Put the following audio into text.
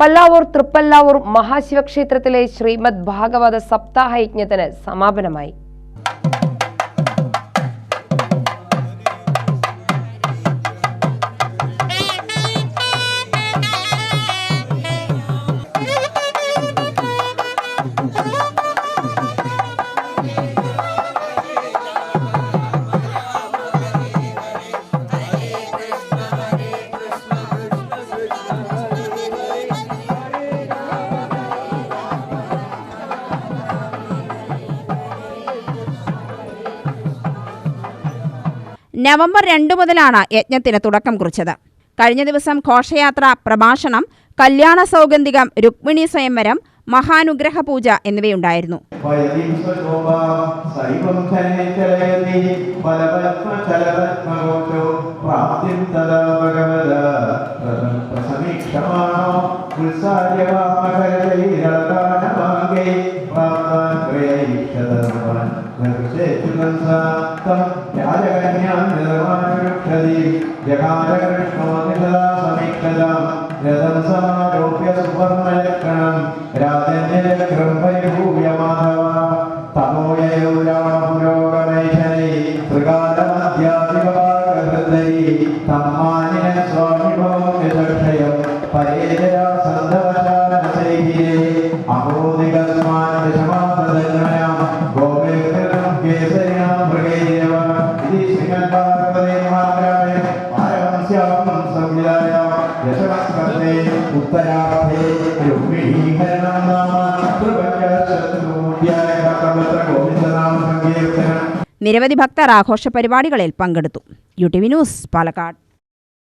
പല്ലാവൂർ തൃപ്പല്ലാവൂർ മഹാശിവക്ഷേത്രത്തിലെ ശ്രീമദ് ഭാഗവത സപ്താഹ യജ്ഞത്തിന് സമാപനമായി. നവംബർ 2 മുതലാണ് യജ്ഞത്തിന് തുടക്കം കുറിച്ചത്. കഴിഞ്ഞ ദിവസം ഘോഷയാത്ര, പ്രഭാഷണം, കല്യാണ സൗഗന്ധികം, രുക്മിണി സ്വയംവരം, മഹാനുഗ്രഹ പൂജ എന്നിവയുണ്ടായിരുന്നു. നിരവധി ഭക്തർ ആഘോഷ പരിപാടികളിൽ പങ്കെടുത്തു. UTV news, Palakkad.